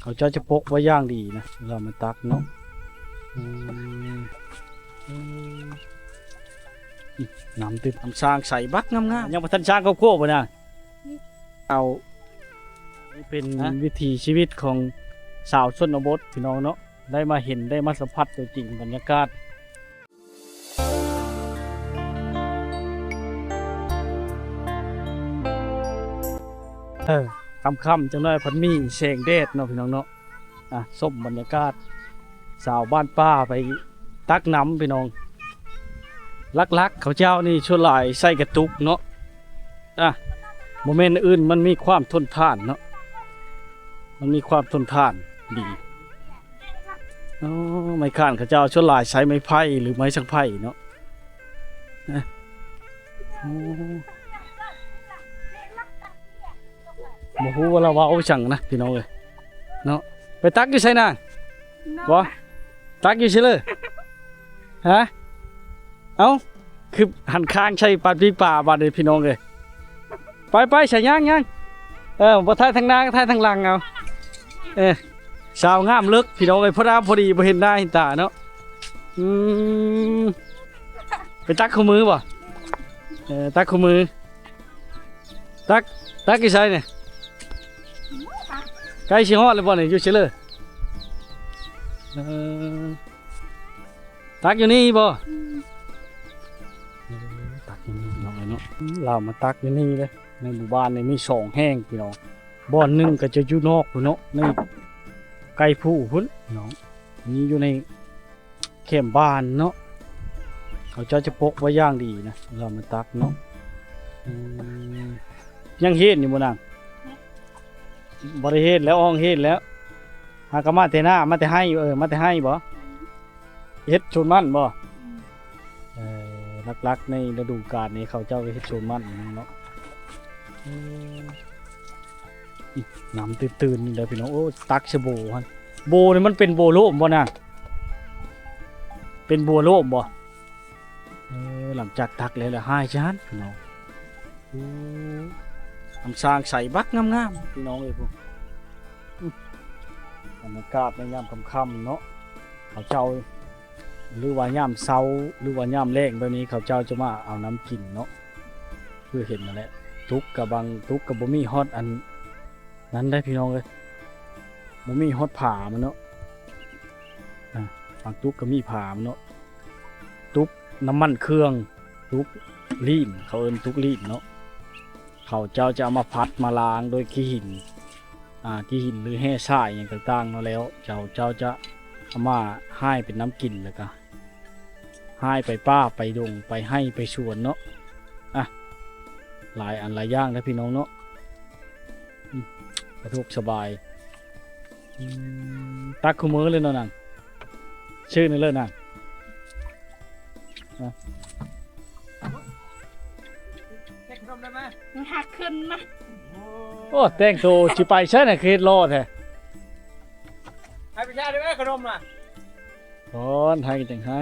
เขาจะพกไว้ย่างดีนะเรามาตักเนาะน้ำติดน้ำสร้างใส่บักงามๆยังมาทันสร้างข้าวโพดบ่นะเอานี่เป็นวิถีชีวิตของสาวชนบทพี่น้องเนาะได้มาเห็นได้มาสัมผัสตัวจริงบรรยากาศค่ำๆจังเลยพันมีแสงแดดเนาะพี่น้องเนาะส้มบรรยากาศสาวบ้านป้าไปตักน้ำพี่น้องลักๆเขาเจ้านี่ชั่วหลายใส่กระตุกเนาะโมเมนต์อื่นมันมีความทนทานเนาะมันมีความทนทานดีไม้ข้านเขาเจ้าชั่วหลายใช้ไม้ไผ่หรือไม้สังไผ่เนาะโมโหว่าเราว่าเอาจังนะพี่น้องเลยเนาะไปตักอยู่ใช่น่ะบ่ตักอยู่ใช่เลยฮะเอ้าคือหันข้างใช่ปัดพี่ป่าบาดเลยพี่น้องเลยไปใช่ย่างบ่ท้ายทางหน้าท้ายทางหลังเอาสาวงามเลิกพี่น้องเลยพอดีบ่เห็นหน้าเห็นตาเนาะไปตักข้อมือบ่ตักข้อมือตักกี่ใช่เนี่ยใกล้ชิฮอดเลยบ่เนี่ยอยู่เฉลยตักอยู่นี่บ่ตักอยู่นี่น้องเนาะเรามาตักอยู่นี่เลยในหมู่บ้านนี่มี2แห้งพี่น้องบ่อนหนึ่งก็จะอยู่นอกพุ่นเนาะในไกลผู้พุ่นน้องนี่อยู่ในเข็มบ้านเนาะเขาจะพกไว้ย่างดีนะเรามาตักเนาะยังเฮ็ดอยู่บ่นางบริเฮ็ดแล้วอ้องเฮ็ดแล้วหากมาแต่หน้ามาแต่ให้มาแต่ให้บ่เฮ็ดชนมันบ่ลักๆในฤดูกาลนี้เขาเจ้าก็เฮ็ดชนมันเนาะน้ำตื่นๆนี่เลยพี่น้องโอ้ตักชะโบฮะโบนี่มันเป็นโบโลมบ่นะเป็นโบโลมบ่หลังจากตักแล้วให้จานพี่น้องทำสร้างใส่บักงามๆพี่น้องเลยพวกบรรยากาศในยามค่ำๆเนาะเขาเจ้าหรือว่ายามเช้าหรือว่ายามแลงแบบนี้เขาเจ้าจะมาเอาน้ำกินเนาะคือเห็นมาแล้วทุกกับบางทุกกับบ่มีฮอตอันนั้นได้พี่น้องเลยบ่มีฮอตผ่ามันเนาะบางทุกก็มีผ่ามันเนาะทุกน้ำมันเครื่องทุกลีนเขาเอิ้นทุกลีนเนาะเขาเจ้าจะเอามาพัดมาล้างโดยขี้หินขี้หินหรือแห่ทรายอย่างต่างๆเนาะแล้วเจ้าจะเอามาให้เป็นน้ำกินแล้วก็ให้ไปป้าไปดงไปให้ไปชวนเนาะหลายอันหลายอย่างนะพี่น้องเนาะกระทุกสบายตักคู่มือเลยเนาะนางชื่อนี่เลยนางหักขึ้นนะโอ้แต่งตัวชิไปใช่ไหมคือรอดแท้ให้ไปชาได้ไหมขนมน่ะให้จังให้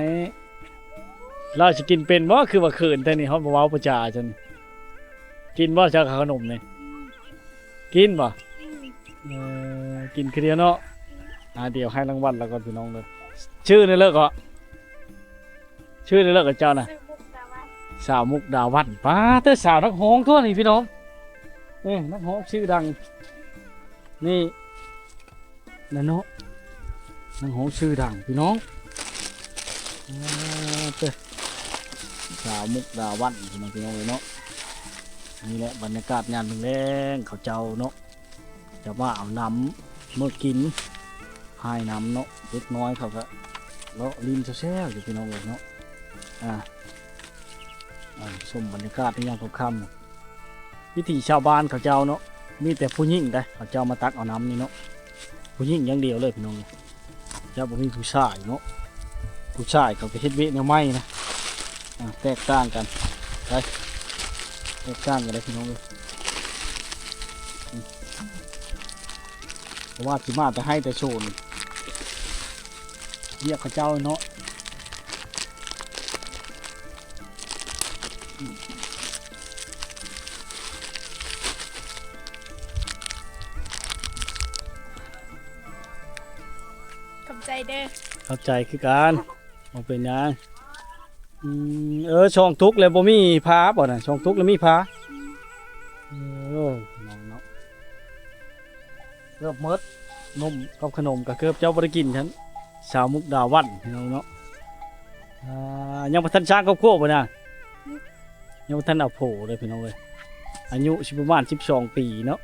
เราจะกินเป็นบ่คือว่าเขินแต่นี่เขาบอกว่าประจาจนกินบ่จากขนมเนี่ยกินบ่กินคือเดียวเนาะเดี๋ยวให้รางวัลแล้วก็พี่น้องเลยชื่อในเลิกเหรอชื่อในเลิกกับเจ้านะสาวมุกดาวันป้าเต้สาวนักฮ้องทั่วนี่พี่น้องนักฮ้องชื่อดังนี่นะเนาะนักฮ้องชื่อดังพี่น้องเต้สาวมุกดาวันพี่น้องเลยเนาะนี่แหละบรรยากาศงานแรงเขาเจ้าเนาะจะว่าเอาน้ำเมื่อกินให้น้ำเนาะเล็กน้อยเขาก็เลาะริมแซ่บๆอยู่พี่น้องเลยเนาะชมบรรยากาศที่ยังค่ำๆวิถีชาวบ้านเขาเจ้าเนาะมีแต่ผู้หญิงได้เขาเจ้ามาตักเอาน้ำนี่เนาะผู้หญิงอย่างเดียวเลยพี่น้องเจ้าบ่มีผู้ชายเนาะผู้ชายเขาไปเฮ็ดเวทแนวไม้นะแตกต่างกันไปแตกต่างกันเลยพี่น้องเลยเพราะว่าสิมาแต่ให้แต่โชนเรียกเขาเจ้าเนาะ ใจเด้อ เข้าใจคือกันบ่เป็นหยังช่องทุกข์แล้วบ่มีพาบ่น่ะช่องทุกข์แล้วมีพาน้องเนาะเกือบหมดนมกับขนมก็เกือบเจ้าบ่ได้กินฉันสาวมุกดาวันพี่น้องเนาะยังบ่ทันสร้างครอบครัวบ่น่ะยังบ่ทันเอาโผเลยพี่น้องเอ้ยอายุสิประมาณ12 ปีเนาะ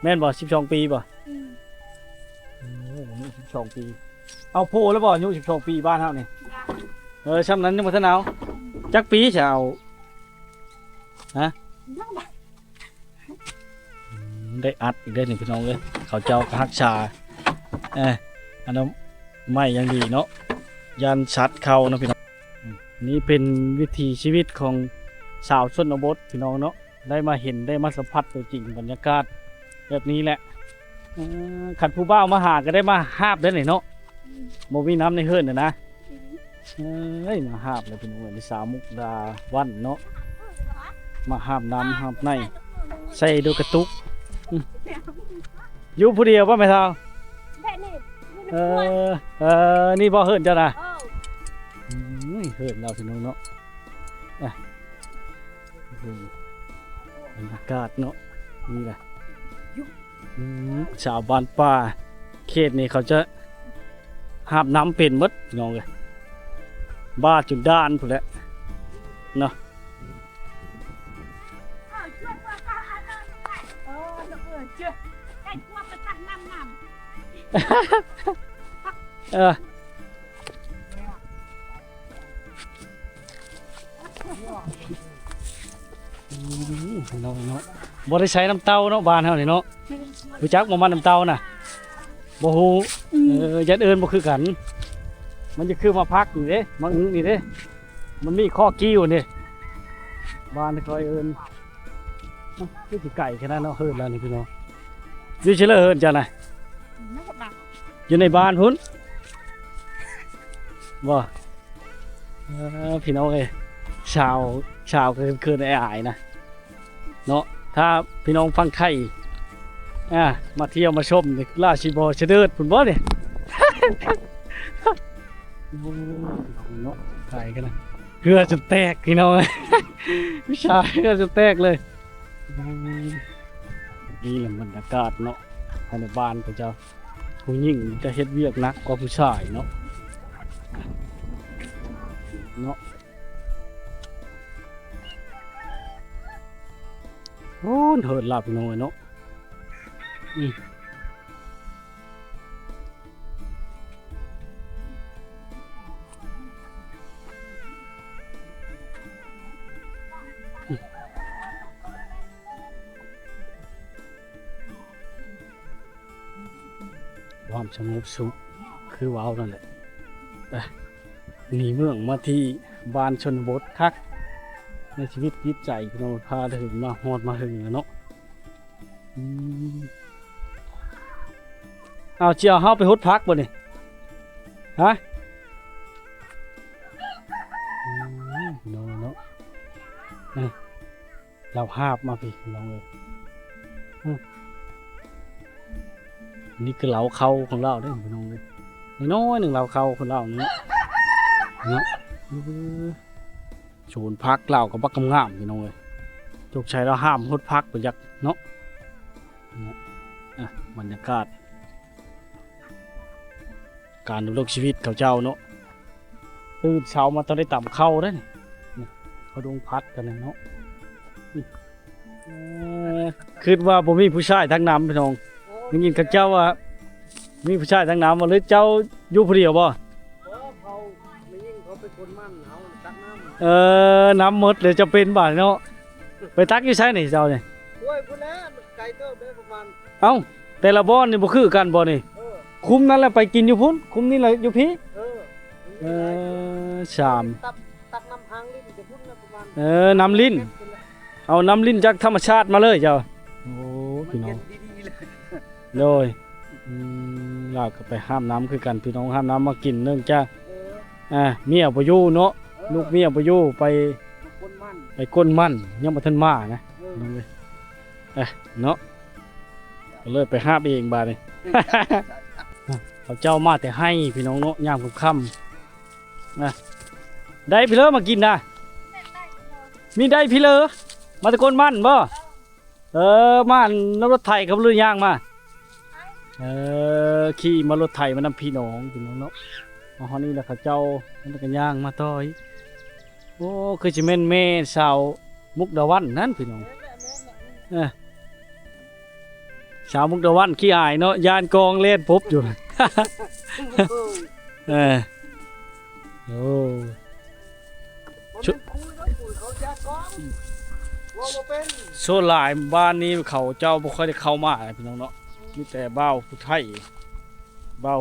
แม่นบ่12 ปีบ่ อายุ12 ปีเอาโผแล้วบ่อายุ12 ปีบ้านเฮานี่ช่ำนั้นยังบ่ทันเอาจักปีจะเอาฮะได้อัดอีกได้หนึ่งพี่น้องเอ้ยเขาเจ้าก็ฮักชาอันนั้นไม่ยังดีเนาะยันชัดเข้านะพี่น้องนี่เป็นวิถีชีวิตของสาวชนบทพี่น้องเนาะได้มาเห็นได้มาสัมผัสตัวจริงบรรยากาศแบบนี้แหละขันผู้บ่าวมาหาก็ได้มาหาบได้หน่อยเนาะบ่มีน้ำในเฮือนน่ะนะมาหาบเลยพี่น้องในสาวมุกดาวันเนาะมาหาบน้ำหาบในใส่ดูกระตุกอยู่ผู้เดียวป่ะแม่ทอง แบบนี้ นี่บ่เฮือนเจ้านะ โอ้ เฮือนเราพี่น้องเนาะบรรยากาศเนาะนี่แหละชาวบ้านป่าเขตนี้เขาจะหาบน้ำเป็นหมดพี่น้องเลยบ้าจุดด้านพุ่นแหละเนาะ เจ้าไก่กลัวไปตักน้ำ เราเนาะบ่ได้ใช้น้ำเต้าเนาะบ้านเฮานี่เนาะรู้จักบ่มันน้ำเต้าน่ะบ่ฮู้ยัดเอิ้นบ่คือกัน มันจะคือมาพักนี่เด้มาอึ้งนี่เด้มันมีข้อกิ้วนี่บ้านคอยเอิ้นคือสิไก่แค่นั้นเนาะเฮิ้นแล้วนี่พี่น้องอยู่เฉลยเฮิ้นจ้ะน่ะอยู่ในบ้านพุ่นบ่พี่น้องเอ้ยชาวคือไอ้อายนะเนาะถ้าพี่น้องฟังไทยมาเที่ยวมาชมนี่ราชิบอเสด็จพุ่นบ่เนี่ยเนาะไก่กันนะเกลือจะแตกพี่น้องวิชาเกลือจะแตกเลยนี่แหละบรรยากาศเนาะภายในบ้านเขาจะผู้หญิงจะเฮ็ดเวียกหนักกว่าผู้ชายเนาะโอ้เถิดหลับพี่น้องเนาะความสงบสุขคือว้าวนั่นแหละหนีเมืองมาที่บ้านชนบทคักในชีวิตจิตใจพี่น้องพาถึงมาฮอดมาถึงเนาะเอาเจียวเฮาไปฮดพักบ่นี่ฮะน้องเนาะเราหาบมาพี่น้องเลยนี่คือเหลาเข้าของเราได้พี่น้องเลยน้อยหนึ่งเหลาเข้าของเราเนาะโฉนพักเรากับบักกำงามพี่น้องเลยจกชัยเราห้ามฮดพักไปยักเนาะบรรยากาศการดำรงชีวิตเขาเจ้าเนาะตื่นเช้ามาต้องได้ต่ำเข้าได้เขาดงพัดกันเนาะคิดว่าผมมีผู้ชายทั้งน้ำพี่น้องได้ยินกับเจ้าว่ามีผู้ชายทั้งน้ำมาเลยเจ้าอยู่ผู้เดียวบ่น้ำหมดเลยจะเป็นบาทเนาะไปตักอยู่ใช่ไหนเจ้าเนี่ยโอ้ยพุ่นแล้วไกลเติบได้ประมาณเอ้าแต่ละบ่อนนี่บ่คือกันบ่นี่คุ้มนั่นแหละไปกินอยู่พุ่นคุ้มนี่แหละอยู่พี่ชามตักน้ำหางลิ้นจะพุ่นละประมาณน้ำลิ้นเอาน้ำลิ้นจากธรรมชาติมาเลยเจ้าโอ้พี่น้องเลยเราก็ไปห้ามน้ำคือกันพี่น้องห้ามน้ำมากินเนื่องจากเมียบ่อยู่เนาะลูกเมียบ่อยู่ไปก้นมันยังบ่ทันมานะน้องเลยเนาะก็เลยไปห้ามเองบาดนี่ เขาเจ้ามาแต่ให้พี่น้องเนาะยามค่ำๆนะได้พี่เลอมากินนะมีได้พี่เลอมาตะโกนมั่นบ่ม่านน้ำรถไถกับเรือย่างมาขี่มารถไถมานำพี่น้องเนาะอ๋อนี่แหละเขาเจ้ามันก็ย่างมาต่อยโอ้คือสิแม่นแม่สาวมุกดาวันนั่นพี่น้องสาวมุกดาวันขี้อายเนาะยานกองเล่นปุ๊บอยู่ โอ้โซหลายบ้านนี้เขาเจ้าบ่ค่อยได้เข้ามาพี่น้องเนาะมีแต่เบ้าผู้ไทยเบ้า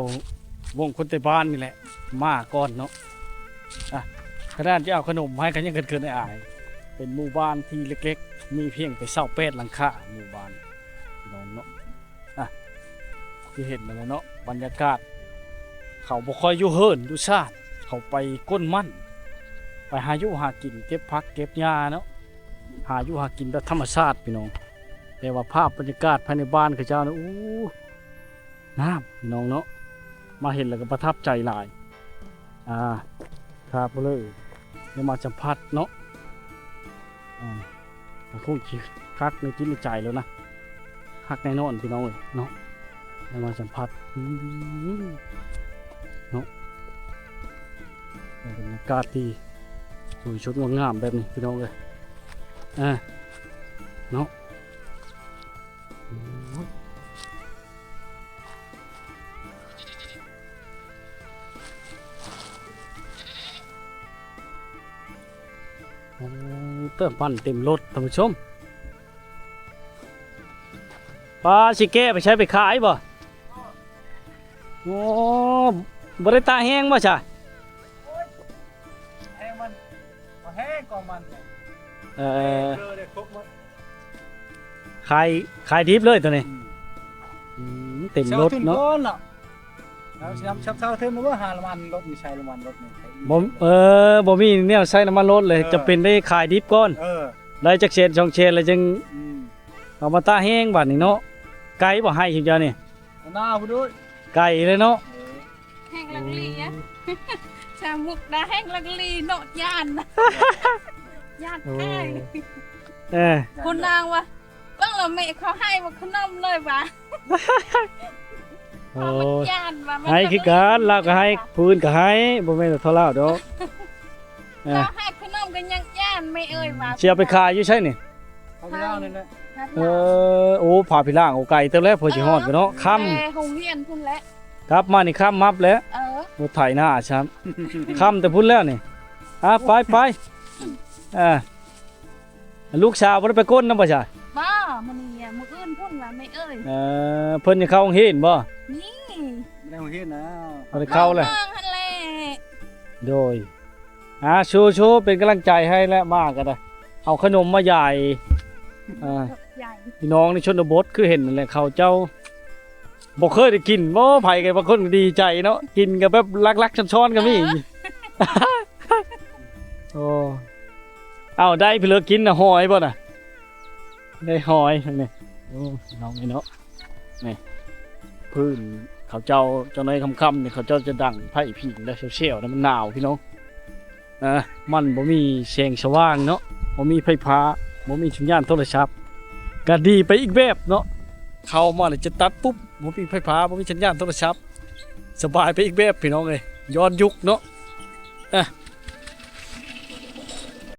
วงคนแต่บ้านนี่แหละมาก่อนเนาะขนาดจะเอาขนมให้กันยังเกินๆอายเป็นหมู่บ้านที่เล็กๆมีเพียงไป28หลังคาหมู่บ้านพี่น้องเนาะที่เห็นนั่นแหละเนาะบรรยากาศเขาบ่ค่อยอยู่เฮิรนอยู่ชาติเขาไปก้นมั่นไปหาอยู่หากินเก็บผักเก็บหญ้าเนาะหาอยู่หากินแบบธรรมชาติพี่น้องแต่ว่าภาพบรรยากาศภายในบ้านเขาเจ้านะอู้น้ำพี่น้องเนาะมาเห็นแล้วก็ประทับใจหลายครับเลยเดี๋ยวมาสัมผัสเนาะคงคักในจิตในใจแล้วนะคักแน่นอนพี่น้องเลยเนาะเดี๋ยวมาสัมผัสเนาะบรรยากาศที่สวยชุดงามแบบนี้พี่น้องเลยเนาะเติมปั่นเต็มรถท่านผู้ชมปลาชิเก้ไปใช้ไปขายบ่โอ้บริตาแห้งบ่จ้ะแห้งมันแห้งกว่ามันขายดิบเลยตัวนี้เต็มรถเนาะแล้วชับเท้าเท่มาว่าหาละมันรถมีใช้ละมันรถนี่บ่มีเนี่ยใช้น้ำมันรถเลยจะเป็นได้ขายดิบก่อนได้จักเชน2เชนแล้วจึงเอามาตาแห้งบัดนี้เนาะไก่บ่ให้ชิจ้านี่หน้าพุ่นด้วยไก่เลยเนาะแห้งลังลีอ่ะชามุกดาแห้งลังลีโนดยานยานให้คุณนางวะบ้างเราไม่เขาให้มาขนมเลยวะให้คือการเราก็ให้พื้นก็ให้บ่แม่นเท่าเล่าดอกเราให้ขนมกันยังย่านไม่เอ่ยว่าเสียไปขายอยู่ใช่นี่พาพี่ล่างนี่แหละโอ้พาพี่ล่างเอาไก่เต็มแล้วพอสิฮอดไปเนาะค่ำหงเฮียนพุ่นแล้วครับมานี่ค่ำมับแล้วรถไถหน้าช้ำค่ำแต่พุ่นแล้วนี่ไปลูกสาวบ่ได้ไปก้นนำบ่จ้ะบ่มื้อนี้มื้ออื่นพุ่นว่าไม่เอ่ยเพิ่นจะเข้าโรงเรียนบ่นี่ไม่ได้โรงเรียนนะบ่ได้เข้าเลยโดยชูเป็นกำลังใจให้แล้วมาก็ได้เอาขนมมาใหญ่พี่น้องในชนบทคือเห็นนั่นแหละเขาเจ้าบ่เคยได้กินบ่ไผกันบางคนดีใจเนาะกินกันแบบลักๆช้อนๆก็มีโอ้เอาได้พี่เลิกกินน่ะหอยบ่น่ะได้หอยนี่โอ้น้องนี่เนาะนี่พื้นเขาเจ้าในค่ำๆนี่เขาเจ้าจะดังไผ่ผิงแล้วเชี่ยวๆแล้วมันหนาวพี่น้องมันบ่มีแสงสว่างเนาะบ่มีไฟฟ้าบ่มีสัญญาณโทรศัพท์ก็ดีไปอีกแบบเนาะเข้ามาเลยจะตัดปุ๊บบ่มีไฟฟ้าบ่มีสัญญาณโทรศัพท์สบายไปอีกแบบพี่น้องเอ้ยย้อนยุคเนาะ